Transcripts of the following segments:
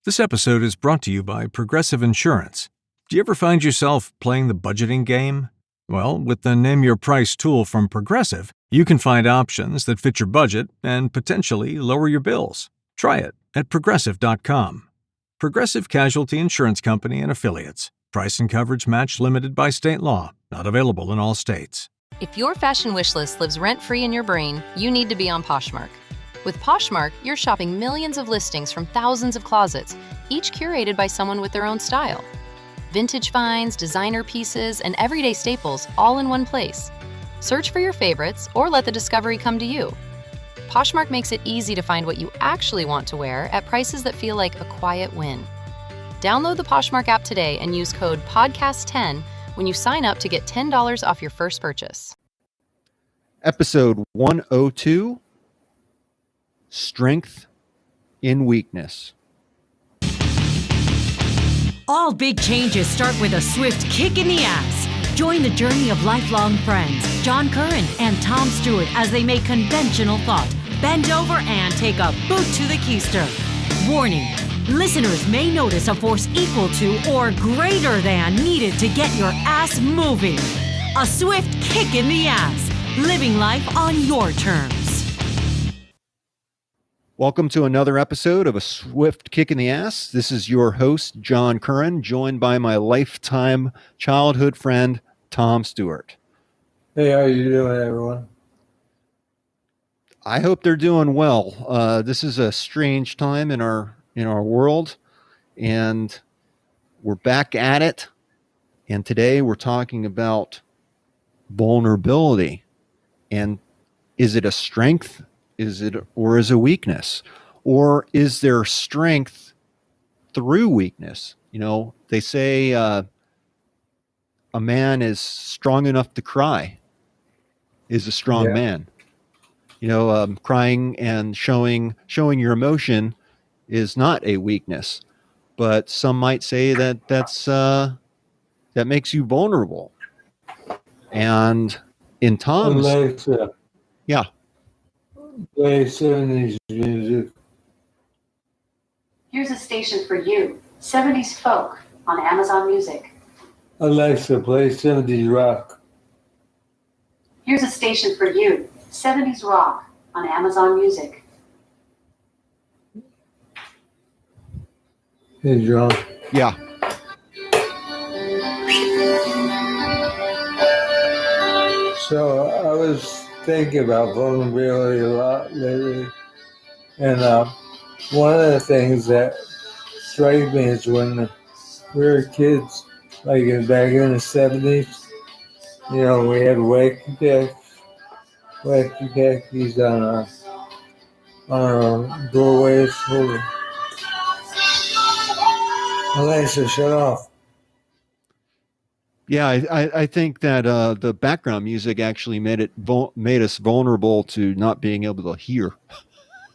This episode is brought to you by Progressive Insurance. Do you ever find yourself playing the budgeting game? Well, with the Name Your Price tool from Progressive, you can find options that fit your budget and potentially lower your bills. Try it at Progressive.com. Progressive Casualty Insurance Company and Affiliates. Price and coverage match limited by state law. Not available in all states. If your fashion wish list lives rent-free in your brain, you need to be on Poshmark. With Poshmark, you're shopping millions of listings from thousands of closets, each curated by someone with their own style. Vintage finds, designer pieces, and everyday staples all in one place. Search for your favorites or let the discovery come to you. Poshmark makes it easy to find what you actually want to wear at prices that feel like a quiet win. Download the Poshmark app today and use code PODCAST10 when you sign up to get $10 off your first purchase. Episode 102, Strength in Weakness. All big changes start with a swift kick in the ass. Join the journey of lifelong friends, John Curran and Tom Stewart, as they make conventional thought bend over and take a boot to the keister. Warning, listeners may notice a force equal to or greater than needed to get your ass moving. A swift kick in the ass, living life on your terms. Welcome to another episode of A Swift Kick in the Ass. This is your host, John Curran, joined by my lifetime childhood friend, Tom Stewart. Hey, how you doing, everyone? I hope they're doing well. This is a strange time in our world, and we're back at it. And today we're talking about vulnerability. And is it a strength? Is it a weakness? Or is there strength through weakness? You know, they say a man is strong enough to cry is a strong man. You know, crying and showing your emotion is not a weakness, but some might say that that makes you vulnerable. And in Tom's, yeah. Play 70s music. Here's a station for you, 70s folk on Amazon Music. Alexa, play 70s rock. Here's a station for you, 70s rock on Amazon Music. Hey, John. Yeah. So I was thinking about vulnerability a lot lately. And one of the things that strikes me is when we were kids, like back in the 70s, you know, we had wacky khakis on our doorways. Alexa, shut off. Yeah, I think that the background music actually made us vulnerable to not being able to hear.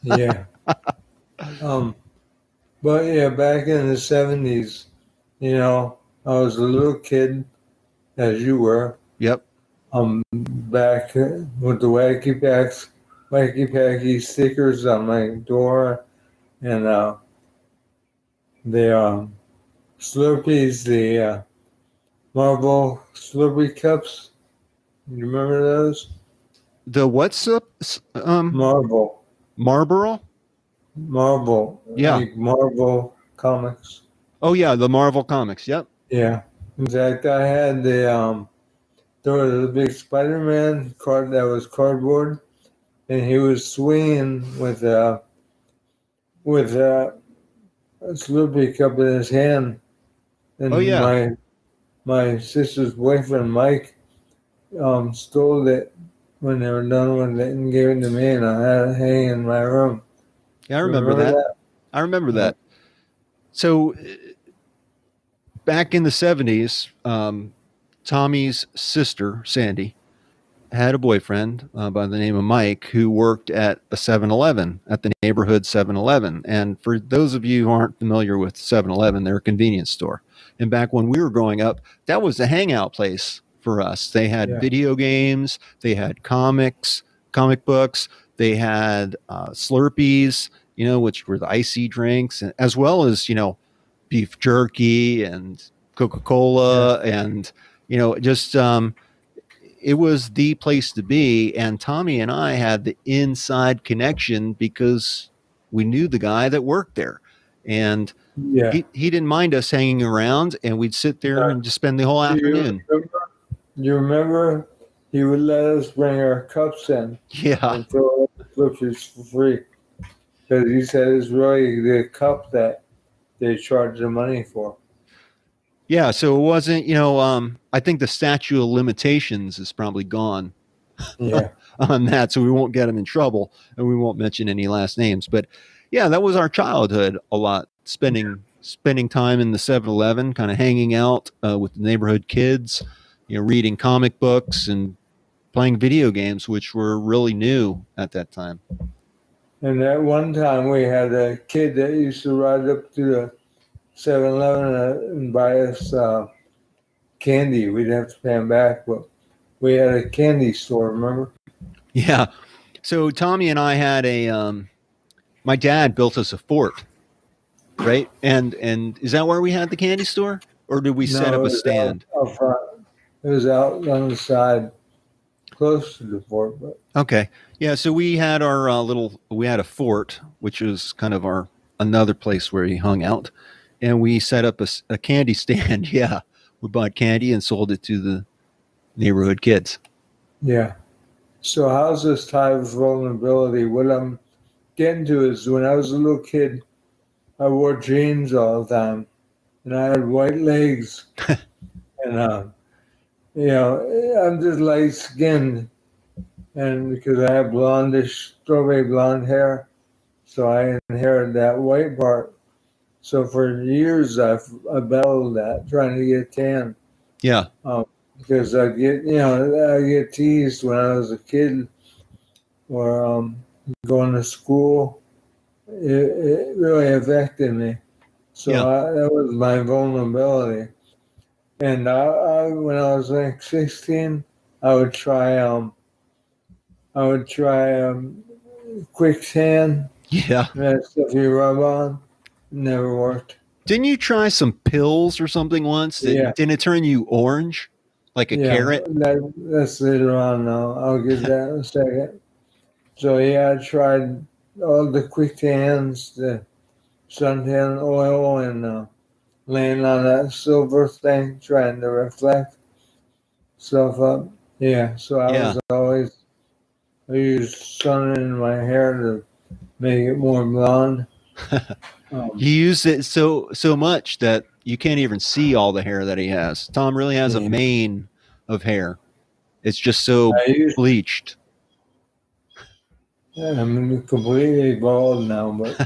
Yeah. But yeah, back in the 70s, you know, I was a little kid, as you were. Yep. Back with the wacky packy stickers on my door, and the Slurpees, the Marble Slurpee cups. You remember those? The what's up? Marble. Marlboro? Marble. Yeah. Like Marvel comics. Oh yeah, the Marvel comics. Yep. Yeah. In fact, I had there was a big Spider-Man card that was cardboard, and he was swinging with a Slurpee cup in his hand. And oh yeah. My sister's boyfriend, Mike, stole it when they were done with it and gave it to me, and I had it hanging in my room. Yeah, I remember that. I remember that. So back in the 70s, Tommy's sister, Sandy, had a boyfriend by the name of Mike who worked at a 7-Eleven, at the neighborhood 7-Eleven. And for those of you who aren't familiar with 7-Eleven, they're a convenience store. And back when we were growing up, that was the hangout place for us. They had video games, they had comic books, they had Slurpees, which were the icy drinks, and as well as, beef jerky and Coca-Cola, and, just, it was the place to be. And Tommy and I had the inside connection because we knew the guy that worked there. And Yeah. he didn't mind us hanging around, and we'd sit there and just spend the whole afternoon. You remember he would let us bring our cups in Yeah. and fill up the flippies for free. Because he said it's really the cup that they charge the money for. Yeah, so it wasn't, I think the statute of limitations is probably gone Yeah. on that, so we won't get him in trouble, and we won't mention any last names. But yeah, that was our childhood a lot, spending time in the 7-Eleven, kind of hanging out with the neighborhood kids, reading comic books and playing video games, which were really new at that time. And at one time we had a kid that used to ride up to the 7-Eleven and buy us candy. We'd have to pay him back, but we had a candy store, remember? Yeah. So Tommy and I had my dad built us a fort, right? And is that where we had the candy store, or did we set up a stand? Out front. It was out on the side, close to the fort. But Okay. Yeah. So we had our we had a fort, which was kind of another place where he hung out. And we set up a candy stand. Yeah. We bought candy and sold it to the neighborhood kids. yeah. So how's this type of vulnerability? What I'm getting to is when I was a little kid, I wore jeans all the time, and I had white legs, and I'm just light skinned, and because I have blondish, strawberry blonde hair, so I inherited that white part. So for years I battled that, trying to get tan. Yeah. Because I get teased when I was a kid, or going to school. It really affected me. So that was my vulnerability. And when I was like 16, I would try quick tan. Yeah. That stuff you rub on. Never worked. Didn't you try some pills or something once? Yeah. Didn't it turn you orange? Like a carrot? That's later on now. I'll get that in a second. So yeah, I tried all the quick tans, the suntan oil, and laying on that silver thing, trying to reflect stuff up. Yeah, so I used sun in my hair to make it more blonde. You use it so much that you can't even see all the hair that he has. Tom really has a mane of hair. It's just so bleached. Yeah, I'm completely bald now, but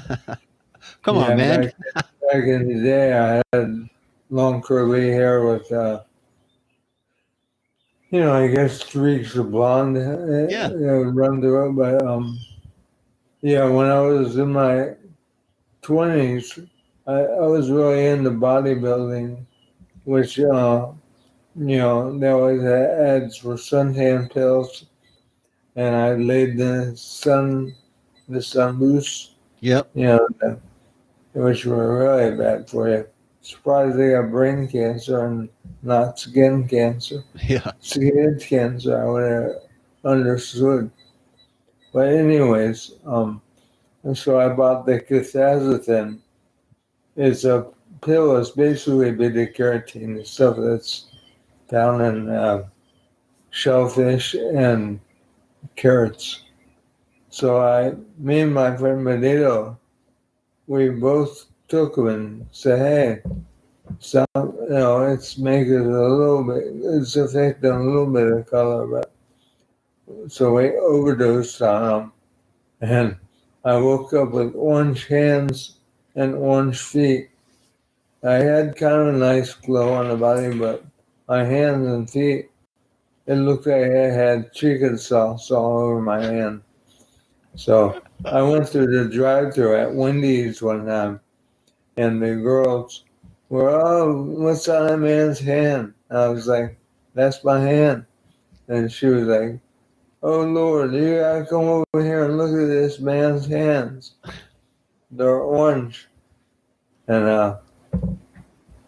come on, man. Back in the day, I had long curly hair with, I guess streaks of blonde. Would run through it, but when I was in my 20s, I was really into bodybuilding, which they always had ads for suntan pills, and I laid the sun boost. Yep. Which were really bad for you. Surprised they got brain cancer and not skin cancer. Yeah. Skin cancer, I would have understood. But anyways, and so I bought the quercetin. It's a pill. It's basically beta carotene, the stuff that's found in shellfish and carrots. So me and my friend Benito, we both took them and said, hey, it's making it a little bit, it's affecting a little bit of color, but so we overdosed on them. And I woke up with orange hands and orange feet. I had kind of a nice glow on the body, but my hands and feet, it looked like I had chicken sauce all over my hand. So I went through the drive-thru at Wendy's one time, and the girls were, oh, what's on that man's hand? And I was like, that's my hand. And she was like, oh, Lord, you got to come over here and look at this man's hands. they're orange. And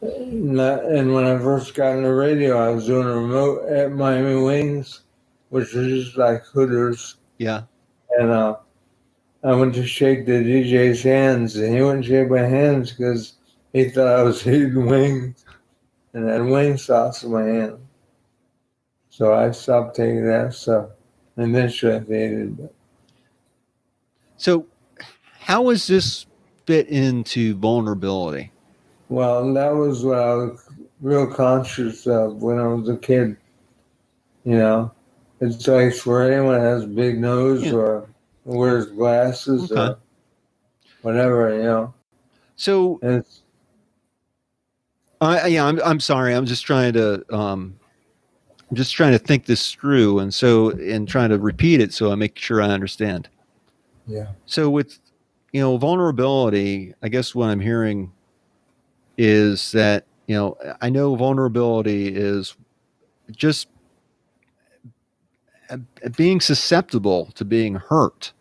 when I first got on the radio, I was doing a remote at Miami Wings, which is just like Hooters. Yeah. And I went to shake the DJ's hands, and he wouldn't shake my hands because he thought I was eating wings and had wing sauce in my hand. So I stopped taking that stuff. And eventually I faded. But So how does this fit into vulnerability? well, that was what I was real conscious of when I was a kid. You know, it's like for anyone that has a big nose Yeah. or wears glasses Okay. or whatever, you know. So And it's, I'm sorry. I'm just trying to think this through, and trying to repeat it so I make sure I understand. yeah. So with vulnerability, I guess what I'm hearing is that I know vulnerability is just being susceptible to being hurt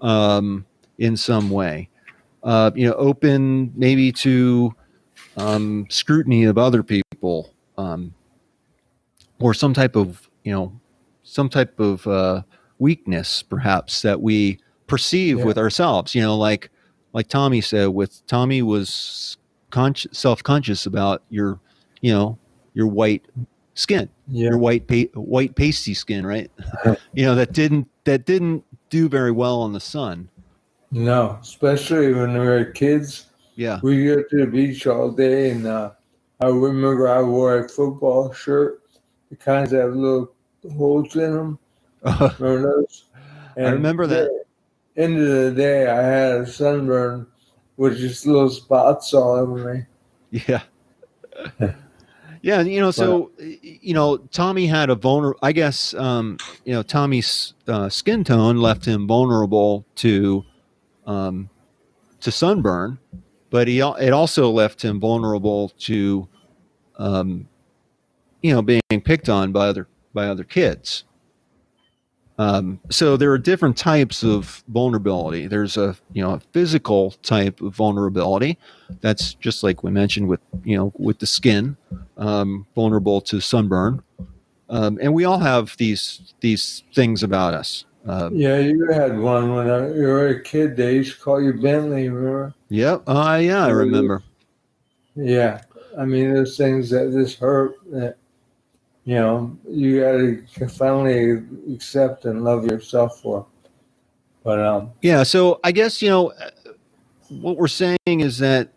in some way. Open maybe to scrutiny of other people, or some type of weakness, perhaps that we perceive Yeah. with ourselves. Like Tommy said. With Tommy was self-conscious about your white skin, Yeah. your white pasty skin, right? That didn't do very well in the sun. No, especially when we were kids. Yeah. We go to the beach all day, and I remember I wore a football shirt. The kinds that have little holes in them. Remember those? I And remember that. end of the day, I had a sunburn with just little spots all over me. Yeah. Yeah, so Tommy had a vulnerable. I guess Tommy's skin tone left him vulnerable to sunburn, but it also left him vulnerable to being picked on by other kids. So there are different types of vulnerability. There's a physical type of vulnerability. That's just like we mentioned with the skin, vulnerable to sunburn. And we all have these things about us. Yeah, you had one when you were a kid. They used to call you Bentley, remember? Yep. Yeah, I remember. Yeah. I mean, those things that just hurt that, you got to finally accept and love yourself for. But Yeah. So I guess, what we're saying is that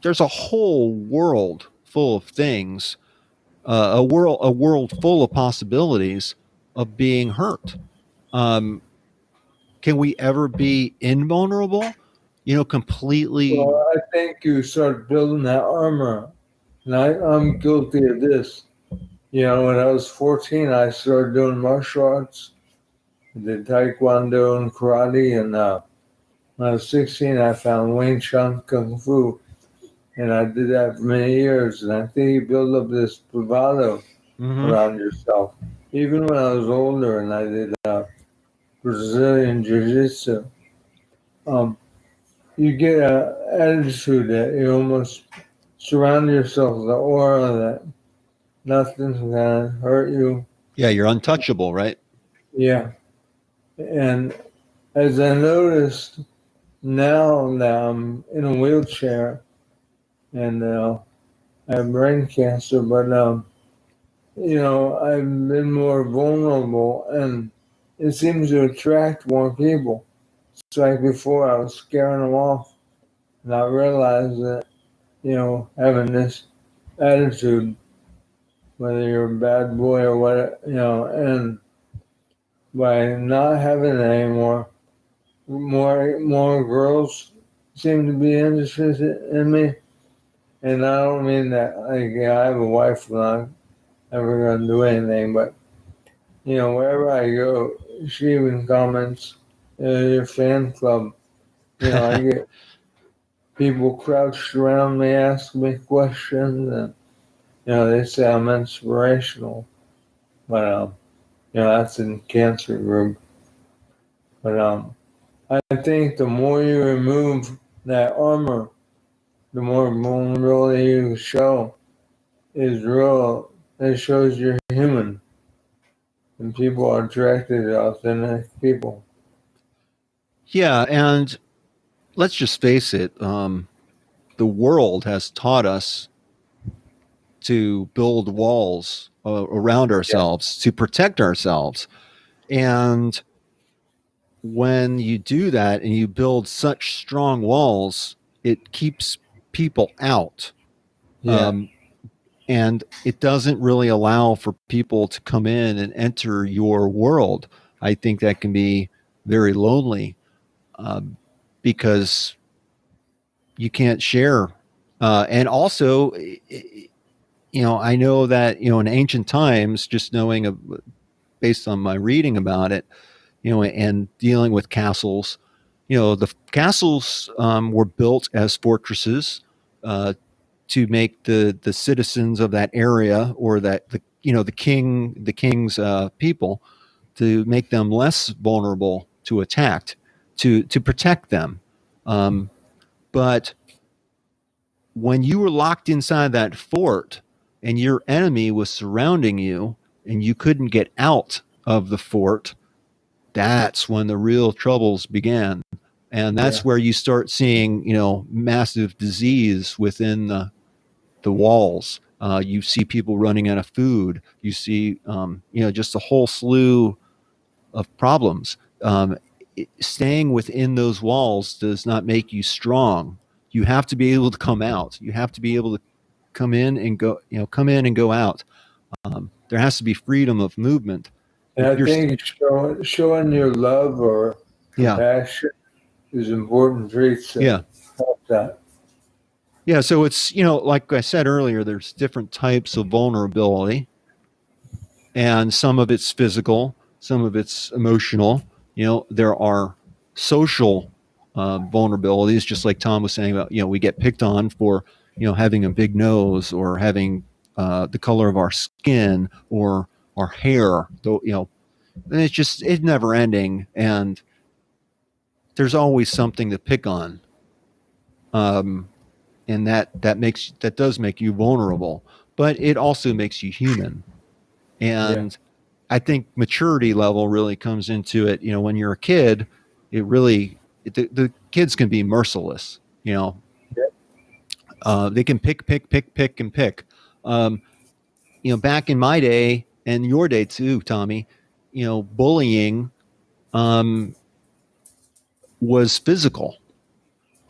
there's a whole world full of things, a world full of possibilities of being hurt. Can we ever be invulnerable? Completely. well, I think you start building that armor. And I'm guilty of this. When I was 14, I started doing martial arts. I did taekwondo and karate. And when I was 16, I found Wing Chun Kung Fu. And I did that for many years. And I think you build up this bravado around yourself. Even when I was older and I did Brazilian Jiu-Jitsu, you get an attitude that you almost surround yourself with an aura that nothing's gonna hurt you. Yeah, you're untouchable, right? Yeah. And as I noticed now that I'm in a wheelchair and I have brain cancer, but I've been more vulnerable and it seems to attract more people. It's like before I was scaring them off and I realized that, having this attitude, whether you're a bad boy or what, and by not having it anymore, more girls seem to be interested in me. And I don't mean that, I have a wife and I'm never going to do anything, but, wherever I go, she even comments, your fan club. I get people crouched around me, asking me questions, and, they say I'm inspirational. But, that's in cancer group. But, I think the more you remove that armor, the more vulnerability you show is real. It shows you're human, and people are attracted to authentic people. Yeah, and let's just face it, the world has taught us to build walls around Yeah, ourselves to protect ourselves. And when you do that and you build such strong walls, it keeps people out. yeah, Um, and it doesn't really allow for people to come in and enter your world. I think that can be very lonely, um, because you can't share. And also, I know that, in ancient times, just knowing based on my reading about it, and dealing with castles, the castles were built as fortresses, uh, to make the citizens of that area, or that the king's people, to make them less vulnerable to attack, to protect them. Um, but when you were locked inside that fort and your enemy was surrounding you and you couldn't get out of the fort, that's when the real troubles began. And yeah. that's where you start seeing, massive disease within the walls. You see people running out of food. You see, just a whole slew of problems. Staying within those walls does not make you strong. You have to be able to come out. You have to be able to come in and go out. There has to be freedom of movement. And If I you're, think showing your love or yeah, compassion is important traits that yeah, help that. yeah. So it's, like I said earlier, there's different types of vulnerability, and some of it's physical, some of it's emotional. There are social vulnerabilities, just like Tom was saying about, we get picked on for, having a big nose, or having the color of our skin, or our hair. Though, and it's never ending, and there's always something to pick on. Um, and that does make you vulnerable, but it also makes you human. Yeah, And I think maturity level really comes into it. When you're a kid, the kids can be merciless. yeah, They can pick, and pick. Um, back in my day and your day too, Tommy, bullying um, was physical.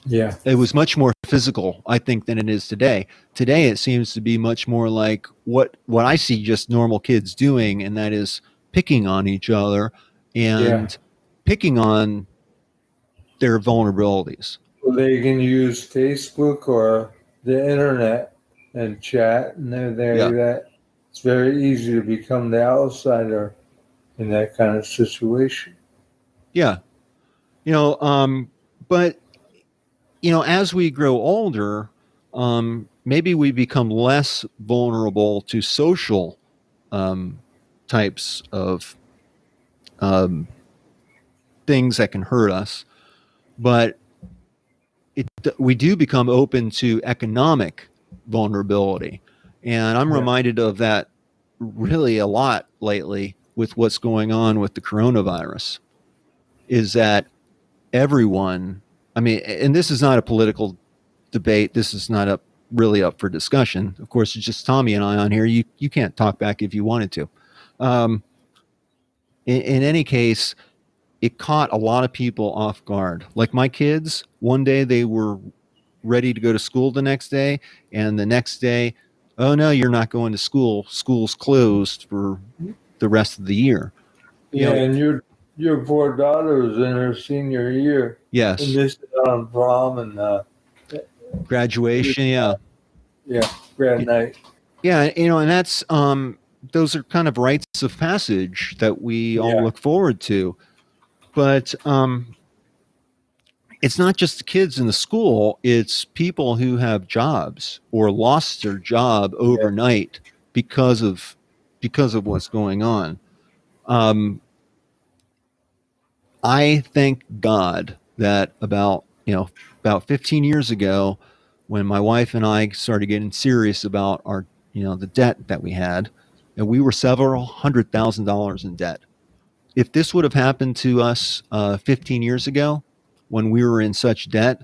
yeah, It was much more physical, I think, than it is today. Today, it seems to be much more like what I see just normal kids doing, and that is picking on each other yeah. and picking on their vulnerabilities. Well, they can use Facebook or the internet and chat, and Yeah, that it's very easy to become the outsider in that kind of situation. yeah. But as we grow older, maybe we become less vulnerable to social um, types of um, things that can hurt us, but we do become open to economic vulnerability. And I'm Yeah, reminded of that really a lot lately with what's going on with the coronavirus, is that everyone, I mean, and this is not a political debate, this is not really up for discussion. Of course, it's just Tommy and I on here. You can't talk back if you wanted to. Um, in any case, it caught a lot of people off guard. Like my kids, one day they were ready to go to school the next day, and the next day, oh no, you're not going to school. School's closed for the rest of the year. You yeah, know, and your poor daughter was in her senior year and yes, missed out on prom and graduation, yeah, yeah, grad night. yeah, and that's those are kind of rites of passage that we all Yeah, look forward to. But it's not just the kids in the school, it's people who have jobs or lost their job yeah, overnight because of what's going on. Um, I thank God that about 15 years ago, when my wife and I started getting serious about the debt that we had, and we were several $100,000 in debt. If this would have happened to us 15 years ago, when we were in such debt,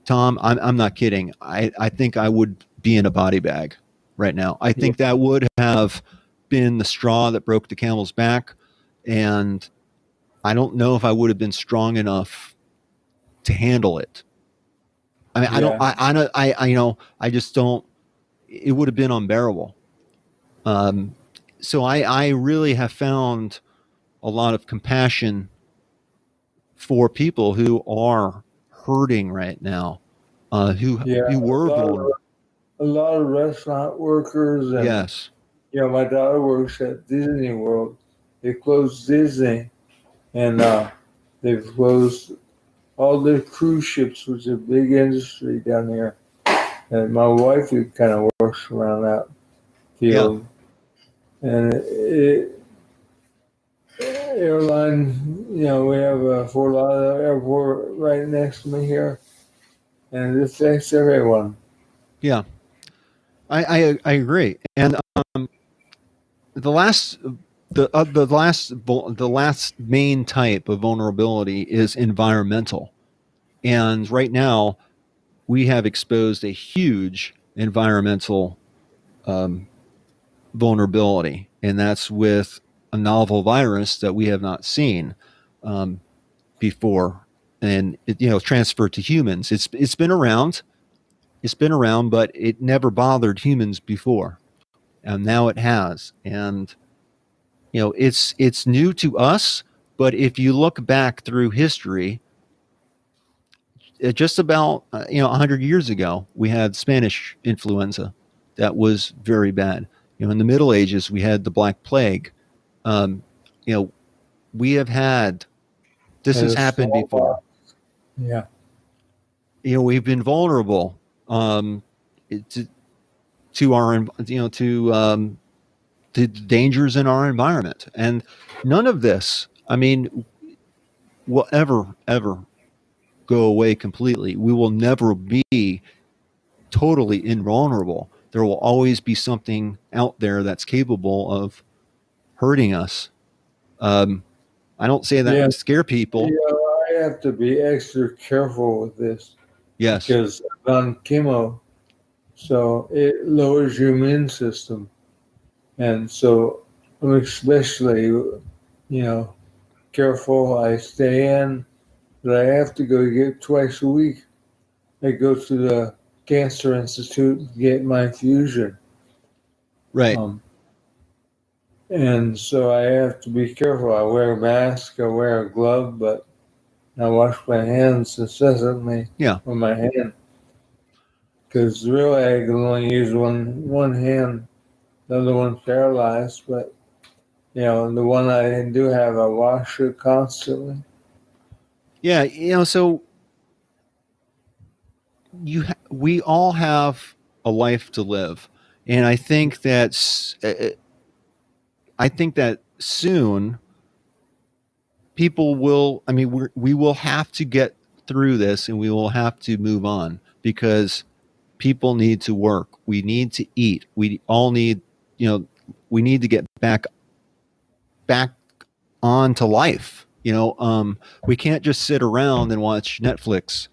Tom, I'm not kidding. I think I would be in a body bag right now. I Yeah. think that would have been the straw that broke the camel's back, and I don't know if I would have been strong enough to handle it. I mean, I don't, Yeah. I just don't. It would have been unbearable. Um, so I really have found a lot of compassion for people who are hurting right now, Yeah. who were vulnerable. A lot of restaurant workers and Yes, my daughter works at Disney World. They closed Disney and they've closed all the cruise ships, which is a big industry down here. And my wife kind of works around that yeah, field. And airline, we have a Fort Lauderdale airport right next to me here, and it affects everyone. yeah. I agree. And the last the last main type of vulnerability is environmental. And right now, we have exposed a huge environmental um, vulnerability, and that's with a novel virus that we have not seen um, before, and transferred to humans. It's been around. It's been around, but it never bothered humans before, and now it has. And it's new to us. But if you look back through history, just about 100 years ago, we had Spanish influenza that was very bad. In the Middle Ages, we had the Black Plague. Um, you know, we have had this And has the happened before. smallpox. Yeah. We've been vulnerable to to our to dangers in our environment, and none of this, I mean, will ever go away completely. We will never be totally invulnerable. There will always be something out there that's capable of hurting us. Um, I don't say that Yeah. to scare people. I have to be extra careful with this Yes, because I'm on chemo, so it lowers your immune system. And so I'm especially, careful. I stay in, but I have to go get twice a week. I go to the Cancer Institute to get my infusion. right. Um, and so I have to be careful. I wear a mask, I wear a glove, but I wash my hands incessantly Yeah, with my hand. Because really I can only use one hand. The other one's paralyzed, but the one I do have, I wash it constantly. yeah. So we all have a life to live, and I think that soon people will. I mean, we will have to get through this, and we will have to move on because people need to work. We need to eat. We all need, you know, we need to get back on to life. We can't just sit around and watch Netflix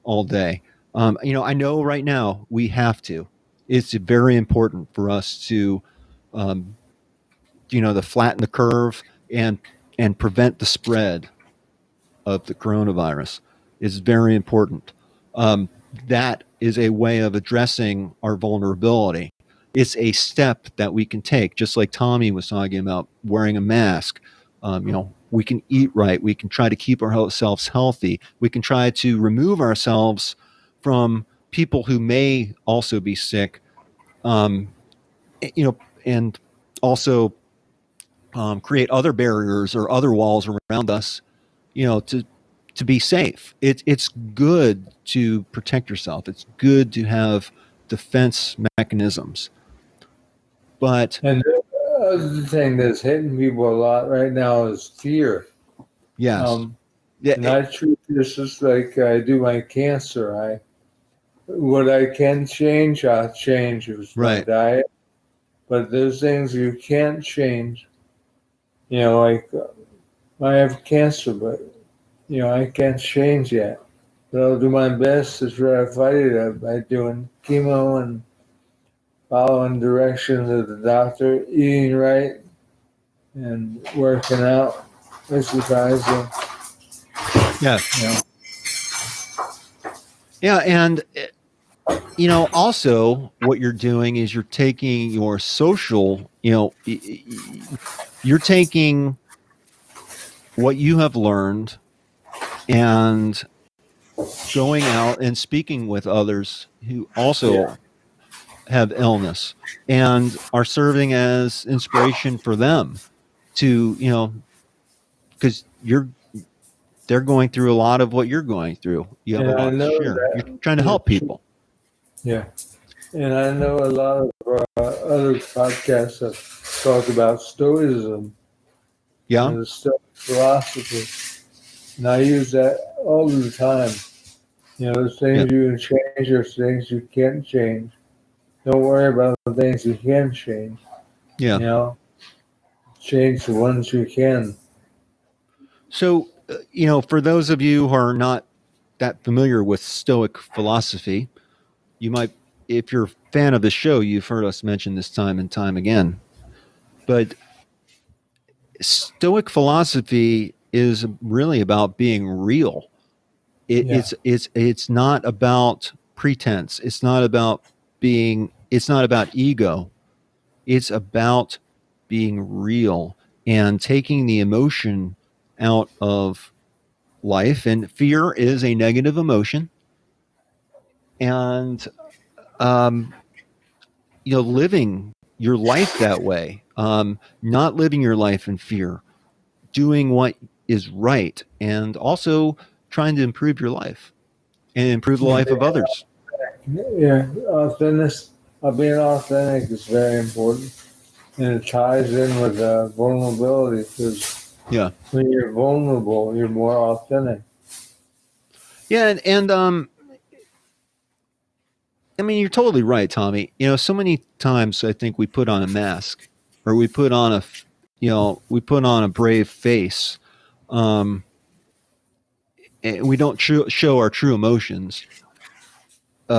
all day. I know right now we have to. It's very important for us to, um, to flatten the curve and prevent the spread of the coronavirus. Is very important. That is a way of addressing our vulnerability. It's a step that we can take, just like Tommy was talking about wearing a mask. We can eat right. We can try to keep ourselves healthy. We can try to remove ourselves from people who may also be sick. Um, and also create other barriers or other walls around us. To be safe. It's good to protect yourself. It's good to have defense mechanisms. But And the other thing that's hitting people a lot right now is fear. Yes. And I treat this just like I do my cancer. What I can change, I'll change. It's my Right. diet. But there's things you can't change. Like I have cancer, but I can't change yet. But I'll do my best to try to fight it up by doing chemo and following directions of the doctor, eating right, and working out, exercising. Yeah. Yeah, and also what you're doing is you're taking your social, you're taking what you have learned and going out and speaking with others who also have illness and are serving as inspiration for them to, because they're going through a lot of what you're going through. You have a And I lot to know share. You're that. trying to help people. Yeah. And I know a lot of other podcasts have talked about Stoicism Yeah. and the Stoic philosophy. And I use that all the time. There's things you can change, there's things you can't change. Don't worry about the things you can change. Yeah. Change the ones you can. So, for those of you who are not that familiar with Stoic philosophy, you might, if you're a fan of the show, you've heard us mention this time and time again. But Stoic philosophy is really about being real. It's not about pretense. It's not about ego. It's about being real and taking the emotion out of life. And fear is a negative emotion. And living your life that way, not living your life in fear, doing what is right, and also trying to improve your life and improve the life of others. Yeah, being authentic is very important. And it ties in with vulnerability because when you're vulnerable, you're more authentic. Yeah, and I mean, you're totally right, Tommy. So many times I think we put on a mask, or we put on a brave face, and we don't show our true emotions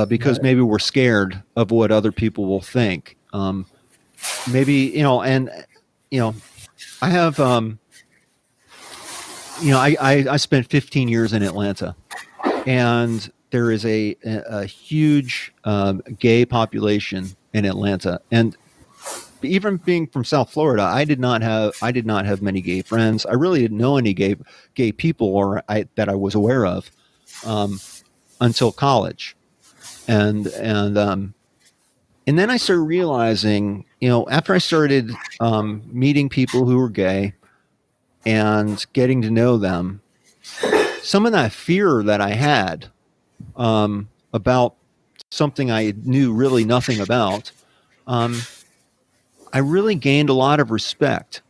because maybe we're scared of what other people will think. Maybe I have I spent 15 years in Atlanta, and there is a huge gay population in Atlanta. And even being from South Florida, I did not have many gay friends. I really didn't know any gay people that I was aware of until college, and then I started realizing, after I started meeting people who were gay and getting to know them, some of that fear that I had about something I knew really nothing about, I really gained a lot of respect,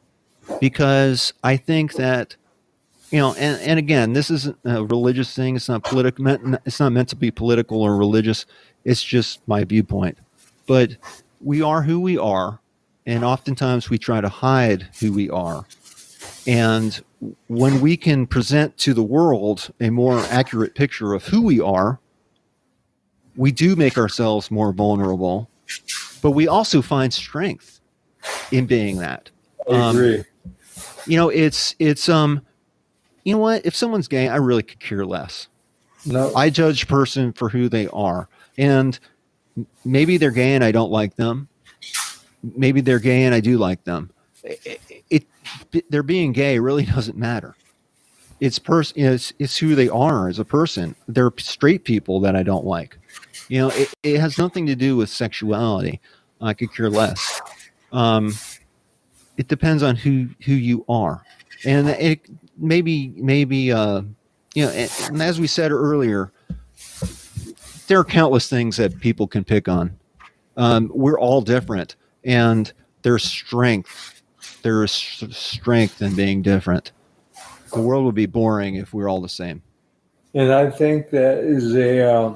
because I think that, and again, this isn't a religious thing. It's not it's not meant to be political or religious. It's just my viewpoint. But we are who we are, and oftentimes we try to hide who we are. And when we can present to the world a more accurate picture of who we are, we do make ourselves more vulnerable, but we also find strength in being that. I agree. It's you know what? If someone's gay, I really could care less. No. I judge a person for who they are. And maybe they're gay and I don't like them. Maybe they're gay and I do like them. Their being gay really doesn't matter. It's who they are as a person. They're straight people that I don't like. It has nothing to do with sexuality. I could care less. It depends on who you are. And it maybe and as we said earlier, there are countless things that people can pick on. We're all different, and there's strength in being different. The world would be boring if we were all the same. And I think that is a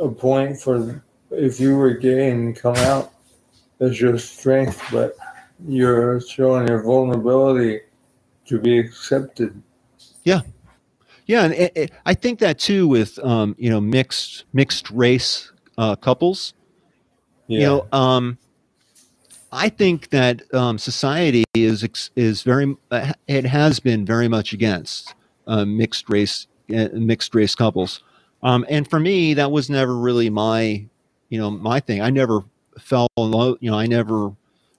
point for if you were gay and come out as your strength, but you're showing your vulnerability to be accepted. Yeah. Yeah, and I think that too with mixed race couples. Yeah. I think that society is very it has been very much against mixed race couples, and for me that was never really my thing. I never fell in love. I never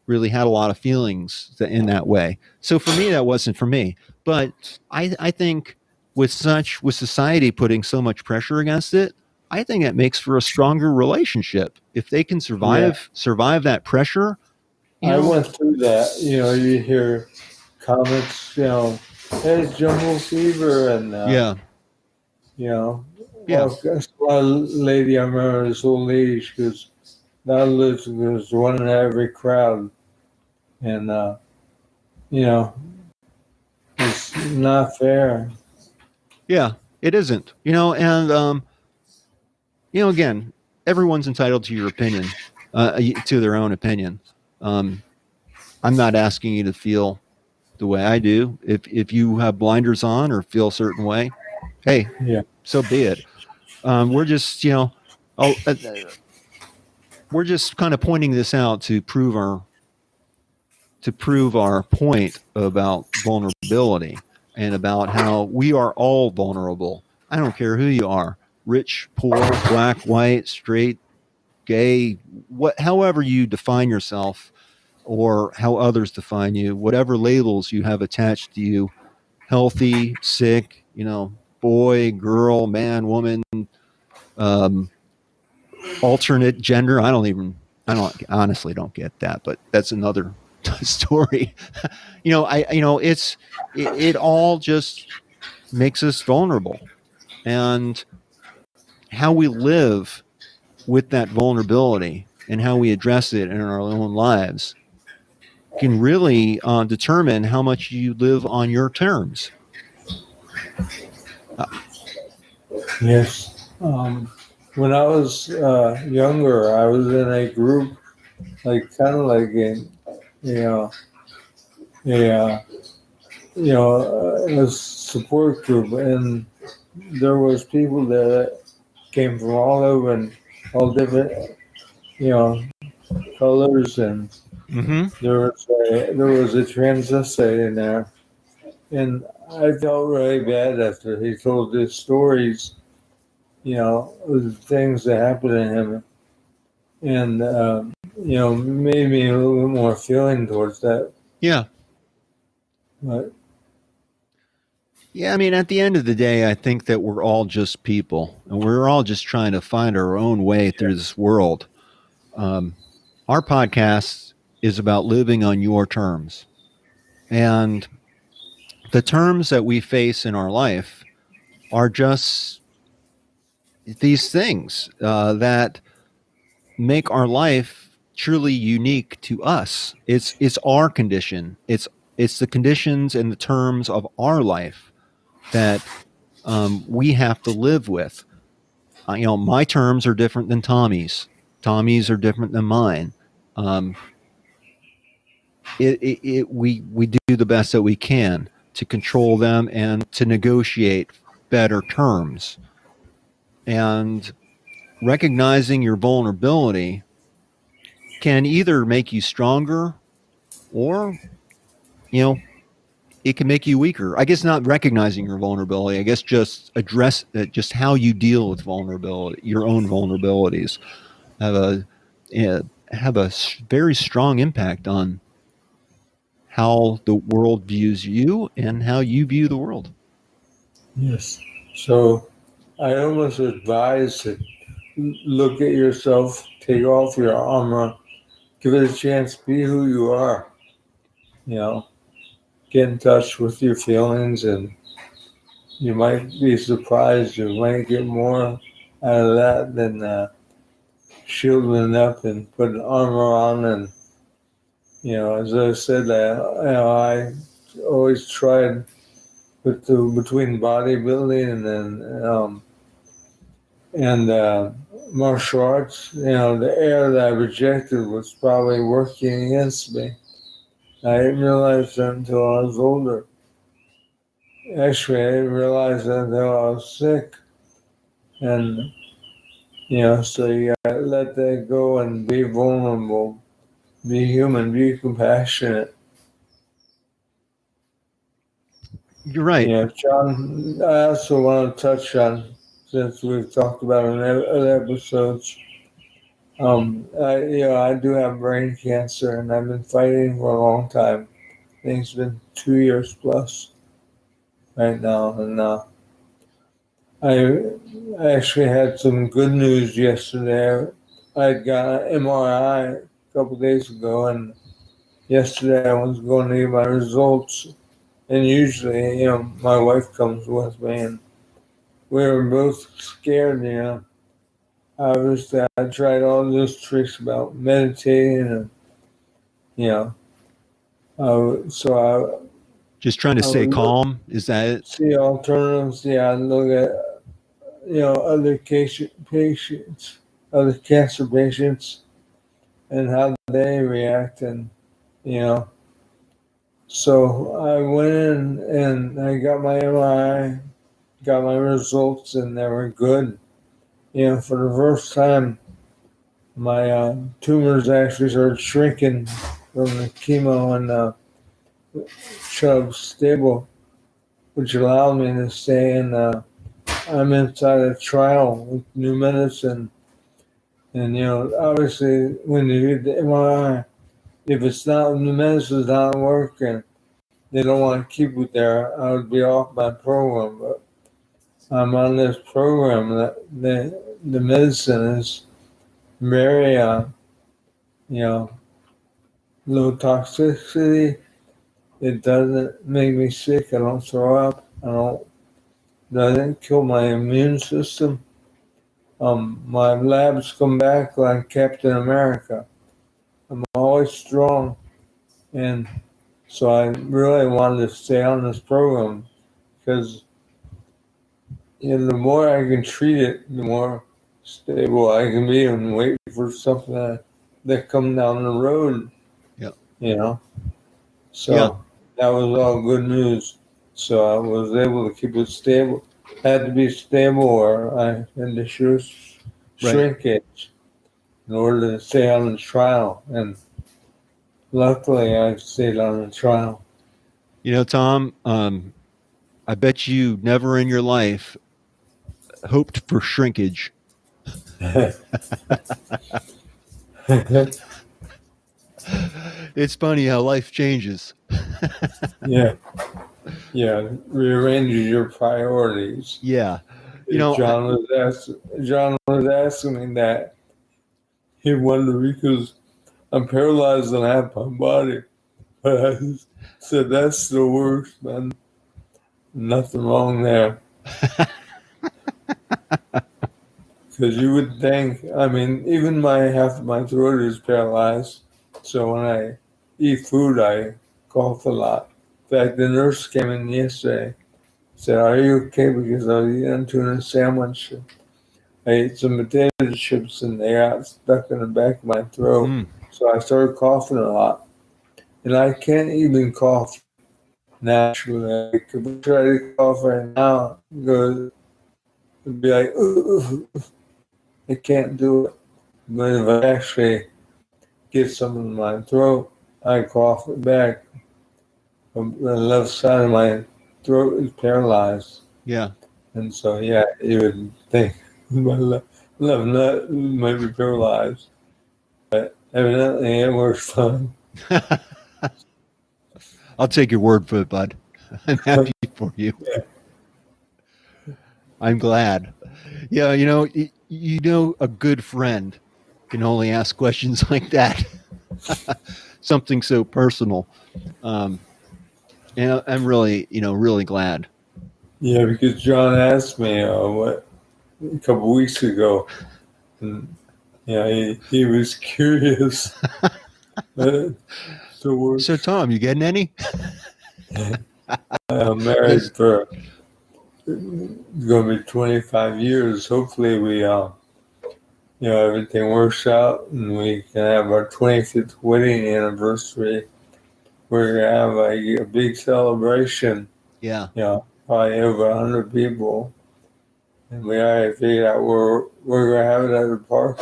really had a lot of feelings in that way. So for me, that wasn't for me. But I think with society putting so much pressure against it, I think it makes for a stronger relationship if they can Yeah. survive that pressure. I went through that. You hear comments, hey, it's jungle fever, and Yeah, yeah, well, that's one lady I remember. This old lady, she goes, "That was one in every crowd," and you know, it's not fair. yeah. It isn't, and again, everyone's entitled to your opinion, to their own opinion. Um, I'm not asking you to feel the way I do. If you have blinders on or feel a certain way, hey, Yeah. so be it. We're just, oh, we're just kind of pointing this out to prove our point about vulnerability and about how we are all vulnerable. I don't care who you are, rich, poor, black, white, straight, gay, however you define yourself or how others define you, whatever labels you have attached to you, healthy, sick, boy, girl, man, woman, um, alternate gender. I don't honestly don't get that, but that's another story. It all just makes us vulnerable, and how we live with that vulnerability and how we address it in our own lives can really determine how much you live on your terms. Uh, Yes. When I was younger, I was in a group, like kind of like you know, a a support group, and there was people there that came from all over and all different, you know, colors, and mm-hmm. there was a transvestite in there, and I felt really bad after he told his stories, of the things that happened to him, and made me a little bit more feeling towards that. Yeah. But Yeah, I mean, at the end of the day, I think that we're all just people, and we're all just trying to find our own way through this world. Um, our podcast is about living on your terms, and the terms that we face in our life are just these things that make our life truly unique to us. It's our condition. It's the conditions and the terms of our life that we have to live with. My terms are different than Tommy's. Tommy's are different than mine. Um, we do the best that we can to control them and to negotiate better terms. And recognizing your vulnerability can either make you stronger or, you know, it can make you weaker. I guess not recognizing your vulnerability. I guess just address just how you deal with vulnerability, your own vulnerabilities have uh, a very strong impact on how the world views you and how you view the world. yes, so I almost advise to look at yourself, take off your armor, give it a chance, be who you are. You know, get in touch with your feelings, and you might be surprised. You might get more out of that than shielding up and putting armor on. And as I said, I always tried between bodybuilding and martial arts. The air that I rejected was probably working against me. I didn't realize that until I was older. Actually, I didn't realize that until I was sick. And, so you gotta let that go and be vulnerable, be human, be compassionate. You're right. Yeah, John, I also want to touch on, since we've talked about it in other episodes, I do have brain cancer, and I've been fighting for a long time. I think it's been 2 years plus right now, and I actually had some good news yesterday. I got an MRI a couple days ago, and yesterday I was going to get my results. And usually, my wife comes with me, and we were both scared. Obviously, I tried all those tricks about meditating, and so Just trying to I stay would calm. Is that it? see alternatives. Yeah, I look at other patients, other cancer patients, and how they react, and you know. So I went in and I got my MRI, got my results, and they were good. For the first time, my tumors actually started shrinking from the chemo and shoved stable, which allowed me to stay in. I'm inside a trial with new medicine, and obviously, when you get the MRI, if it's not the medicine's not working, they don't want to keep it there. I would be off my program, but I'm on this program that the medicine is very low toxicity. It doesn't make me sick. I don't throw up. Doesn't kill my immune system. My labs come back like Captain America. I'm always strong, and so I really wanted to stay on this program because the more I can treat it, the more stable I can be and wait for something that come down the road. Yeah. So Yeah. that was all good news. So I was able to keep it stable. Had to be stable, or I had to shrink it in order to stay on the trial. And luckily, I stayed on the trial. Tom, I bet you never in your life hoped for shrinkage. It's funny how life changes. Yeah. Rearrange your priorities. Yeah. John was asking me that. He wondered because I'm paralyzed on half my body. But I said, that's the worst, man. Nothing wrong there. Because you would think, even half of my throat is paralyzed. So when I eat food, I cough a lot. In fact, the nurse came in yesterday, said, are you okay? Because I was eating a tuna sandwich. I ate some potato chips and they got stuck in the back of my throat. So I started coughing a lot. And I can't even cough naturally. I could try to cough right now. It'd be like, ooh, I can't do it. But if I actually get something in my throat, I cough it back. The left side of my throat is paralyzed. Yeah. And so, you would think my left nut might be paralyzed. But evidently it works fine. I'll take your word for it, bud. I'm happy for you. Yeah. I'm glad. Yeah, a good friend can only ask questions like that. Something so personal. And I'm really, really glad. Yeah, because John asked me a couple weeks ago, and he was curious. So, Tom, you getting any? I'm married for going to be 25 years. Hopefully, everything works out and we can have our 25th wedding anniversary. We're gonna have a big celebration. Yeah. Probably over 100 people, and we already figured out we're gonna have it at the park.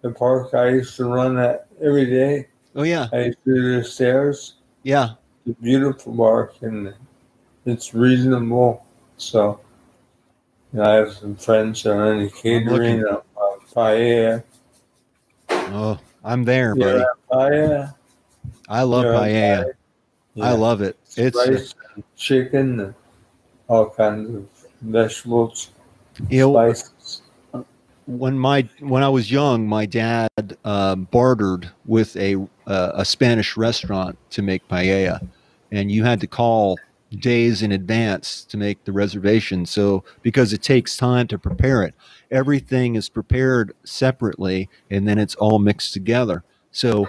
The park I used to run at every day. Oh yeah. I used to do the stairs. Yeah. It's a beautiful park and it's reasonable. So I have some friends that are in the catering at Paella. Oh, I'm there, Yeah, buddy. Paella. I love paella. Yeah. I love it. It's rice and chicken and all kinds of vegetables, spices. When I was young, my dad bartered with a Spanish restaurant to make paella, and you had to call days in advance to make the reservation. So because it takes time to prepare it, everything is prepared separately, and then it's all mixed together. So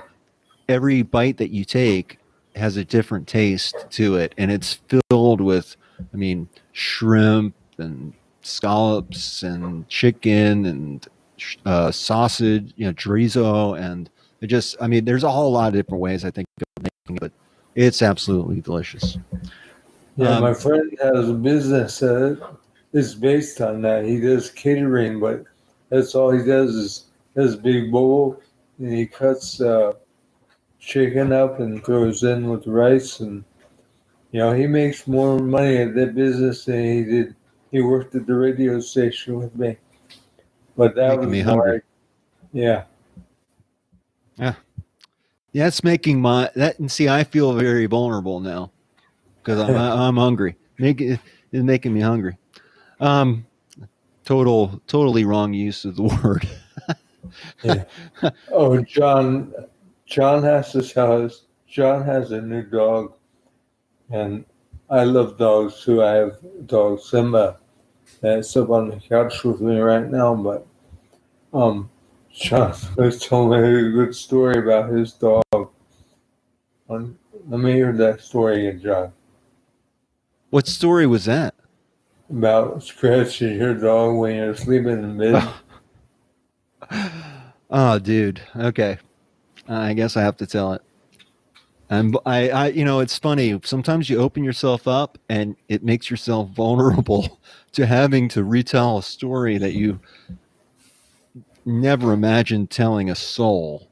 every bite that you take has a different taste to it, and it's filled with, I mean, shrimp and scallops and chicken and sausage, chorizo, and it just, I mean, there's a whole lot of different ways I think of making it, but it's absolutely delicious. Yeah, my friend has a business that is based on that. He does catering, but that's all he does is has a big bowl and he cuts chicken up and throws in with rice, and he makes more money at that business than he did. He worked at the radio station with me, but that Making was me more hungry. like, yeah. Yeah, it's making my that, and see, I feel very vulnerable now because I'm hungry. It's making me hungry. Um, totally wrong use of the word. Yeah. Oh, John has to tell us. John has a new dog, and I love dogs too. I have a dog, Simba, that's up on the couch with me right now. But John was telling me a good story about his dog. Let me hear that story again, John. What story was that? About scratching your dog when you're sleeping in bed. Oh, dude. Okay. I guess I have to tell it. And it's funny. Sometimes you open yourself up and it makes yourself vulnerable to having to retell a story that you never imagined telling a soul.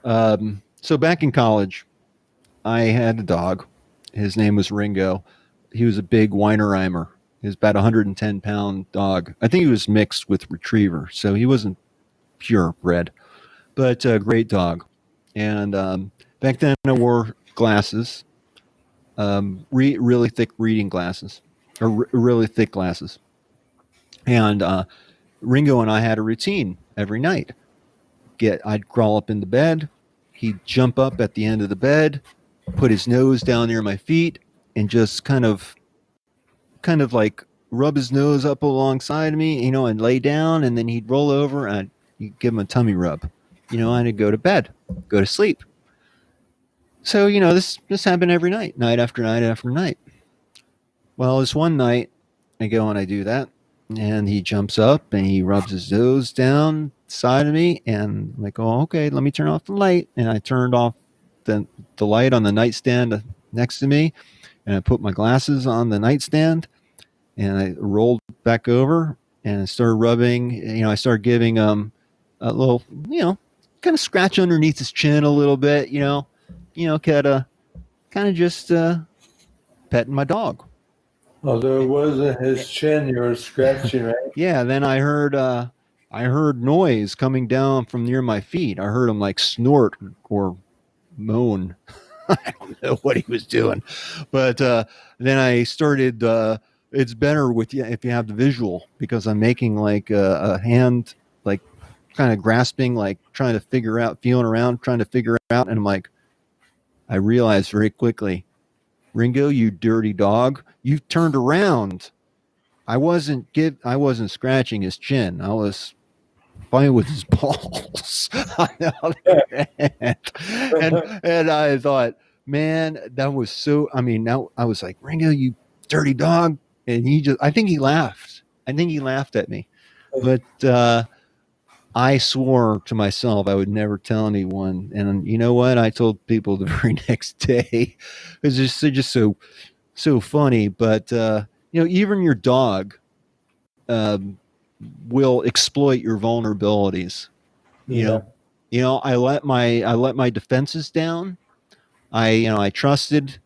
So back in college, I had a dog. His name was Ringo. He was a big Weinerheimer. He was about 110-pound dog. I think he was mixed with retriever, so he wasn't purebred, but a great dog. And back then, I wore glasses, really thick reading glasses, or really thick glasses. And Ringo and I had a routine every night. I'd crawl up into bed. He'd jump up at the end of the bed, put his nose down near my feet, and just kind of like rub his nose up alongside me, and lay down, and then he'd roll over and I'd give him a tummy rub, and I'd go to bed, go to sleep. So, this happened every night, night after night after night. Well, this one night, I go and I do that, and he jumps up and he rubs his nose down side of me, and I'm like, oh, okay, let me turn off the light. And I turned off the light on the nightstand next to me, and I put my glasses on the nightstand, and I rolled back over and started rubbing. I started giving a little, kind of scratch underneath his chin a little bit, kind of just petting my dog. Although it wasn't his chin you were scratching, right? Yeah, then I heard noise coming down from near my feet. I heard him like snort or moan. I don't know what he was doing, but then I started. It's better with you if you have the visual, because I'm making like a hand, like kind of grasping, like trying to figure out, feeling around, trying to figure out, and I'm like, I realized very quickly, Ringo, you dirty dog, you turned around. I wasn't scratching his chin. I was playing with his balls on the other hand. And I thought, Man, that was so. I mean, now I was like, Ringo, you dirty dog, and he just. I think he laughed. I think he laughed at me, but I swore to myself I would never tell anyone. And you know what? I told people the very next day. It's just so funny. But even your dog um, will exploit your vulnerabilities. You Yeah. know, I let my defenses down. I trusted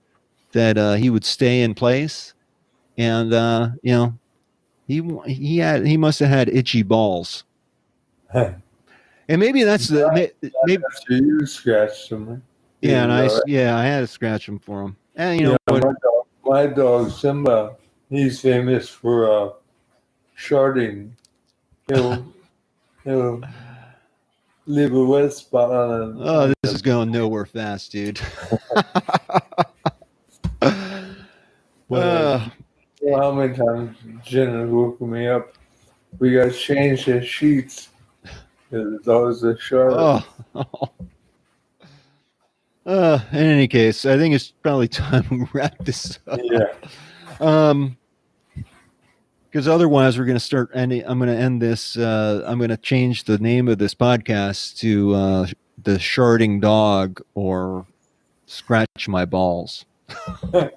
that he would stay in place, and he must have had itchy balls, and maybe that's the maybe After you scratched him, he yeah, and was all right. I had to scratch him for him, and you Yeah, know what? my dog Simba, he's famous for sharding. He'll he'll leave a wet spot Oh, on this is going nowhere fast, dude. when uh, how many times Jenna woke me up. We got to change the sheets. There's always a shard. oh, in any case, I think it's probably time we wrap this up. Yeah. Because otherwise, we're going to start ending. I'm going to end this. I'm going to change the name of this podcast to the Sharding Dog or Scratch My Balls. So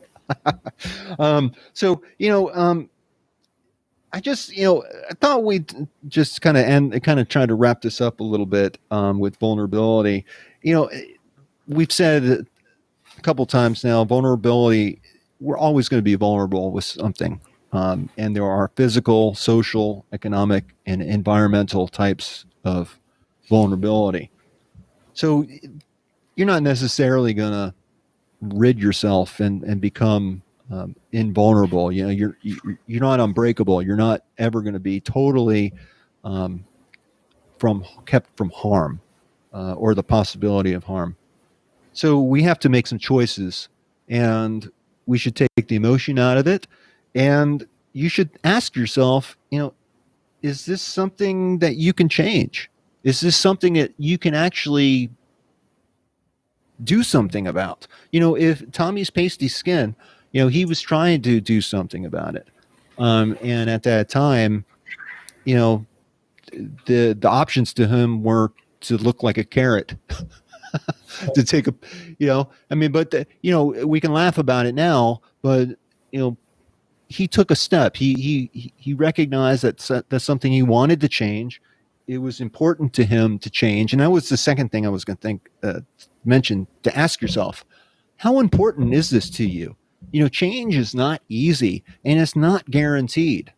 I thought we'd just kind of try to wrap this up a little bit with vulnerability. We've said a couple times now, vulnerability. We're always going to be vulnerable with something, and there are physical, social, economic, and environmental types of vulnerability. So you're not necessarily going to rid yourself and become invulnerable. You're not unbreakable. You're not ever going to be totally um, kept from harm or the possibility of harm. So we have to make some choices, and we should take the emotion out of it. And you should ask yourself, is this something that you can change? Is this something that you can actually do something about? If Tommy's pasty skin, he was trying to do something about it. And at that time, you know, the options to him were to look like a carrot, to take a, we can laugh about it now, but you know, he took a step. He recognized that that's something he wanted to change. It was important to him to change, and that was the second thing I was going to mention, to ask yourself, how important is this to you? Change is not easy, and it's not guaranteed.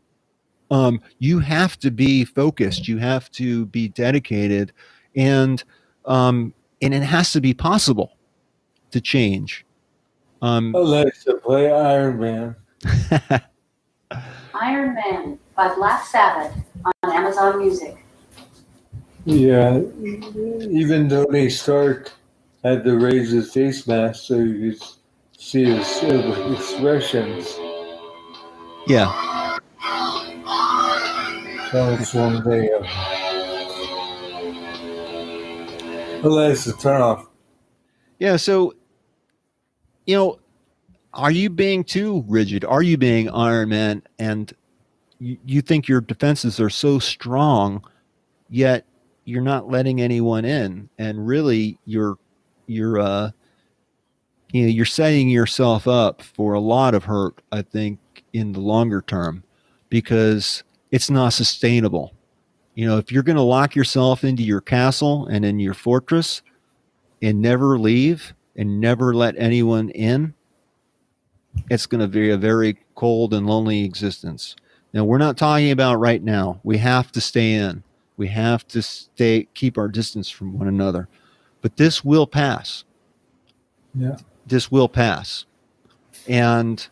You have to be focused. You have to be dedicated, and and it has to be possible to change. Alexa, play Iron Man. Iron Man by Black Sabbath on Amazon Music. Yeah, even Tony Stark had to raise his face mask so you could see his expressions. Yeah. That's one thing. Alexa, turn off. Yeah. So, are you being too rigid? Are you being Iron Man, and you think your defenses are so strong, yet you're not letting anyone in, and really you're you're setting yourself up for a lot of hurt, I think, in the longer term, because it's not sustainable. If you're going to lock yourself into your castle and in your fortress and never leave and never let anyone in, it's going to be a very cold and lonely existence. Now, we're not talking about right now. We have to stay in. We have to keep our distance from one another. But this will pass. Yeah. This will pass. And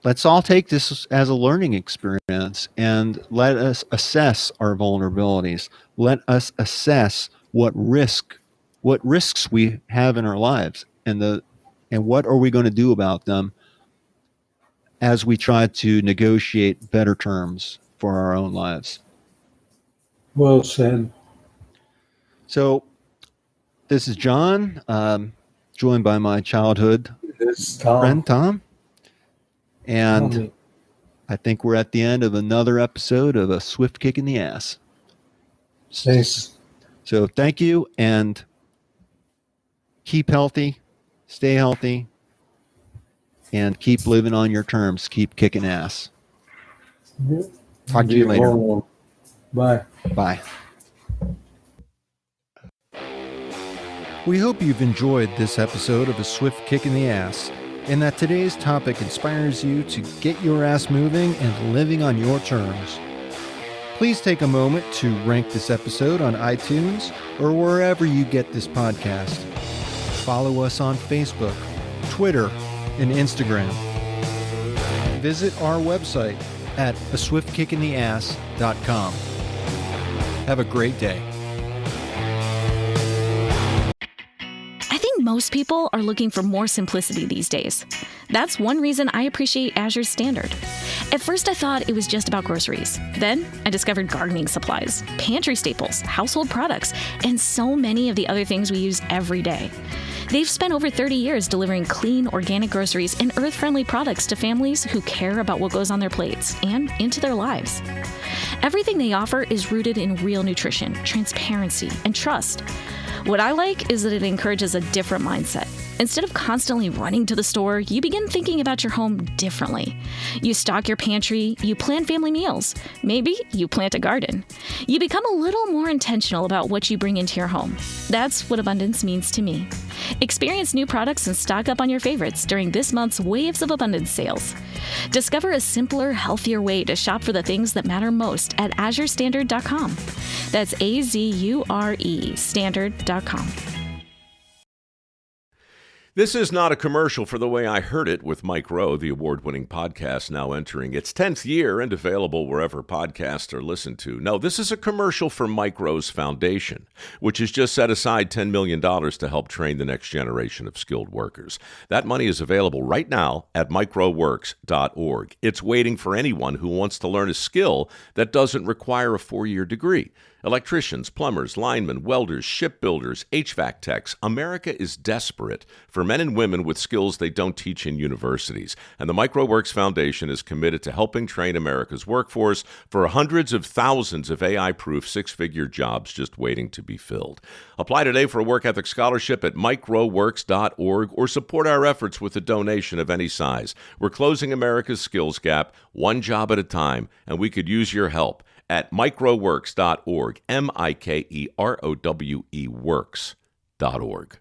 let's all take this as a learning experience, and let us assess our vulnerabilities. Let us assess what risks we have in our lives, and what are we going to do about them as we try to negotiate better terms for our own lives. Well said. So this is John, joined by my childhood It's Tom. friend, Tom. And I think we're at the end of another episode of A Swift Kick in the Ass. Thanks. So thank you, and keep healthy, stay healthy, and keep living on your terms. Keep kicking ass. Talk to you later. Bye. Bye. We hope you've enjoyed this episode of A Swift Kick in the Ass, and that today's topic inspires you to get your ass moving and living on your terms. Please take a moment to rank this episode on iTunes or wherever you get this podcast. Follow us on Facebook, Twitter, and Instagram. Visit our website at aswiftkickintheass.com. Have a great day. I think most people are looking for more simplicity these days. That's one reason I appreciate Azure Standard. At first, I thought it was just about groceries. Then, I discovered gardening supplies, pantry staples, household products, and so many of the other things we use every day. They've spent over 30 years delivering clean, organic groceries and earth-friendly products to families who care about what goes on their plates and into their lives. Everything they offer is rooted in real nutrition, transparency, and trust. What I like is that it encourages a different mindset. Instead of constantly running to the store, you begin thinking about your home differently. You stock your pantry, you plan family meals, maybe you plant a garden. You become a little more intentional about what you bring into your home. That's what abundance means to me. Experience new products and stock up on your favorites during this month's Waves of Abundance sales. Discover a simpler, healthier way to shop for the things that matter most at azurestandard.com. That's AZURE standard.com. This is not a commercial for The Way I Heard It with Mike Rowe, the award-winning podcast now entering its 10th year and available wherever podcasts are listened to. No, this is a commercial for Mike Rowe's Foundation, which has just set aside $10 million to help train the next generation of skilled workers. That money is available right now at microworks.org. It's waiting for anyone who wants to learn a skill that doesn't require a 4-year degree. Electricians, plumbers, linemen, welders, shipbuilders, HVAC techs. America is desperate for men and women with skills they don't teach in universities. And the MicroWorks Foundation is committed to helping train America's workforce for hundreds of thousands of AI-proof 6-figure jobs just waiting to be filled. Apply today for a work ethic scholarship at microworks.org or support our efforts with a donation of any size. We're closing America's skills gap one job at a time, and we could use your help at microworks.org, MIKEROWE works.org.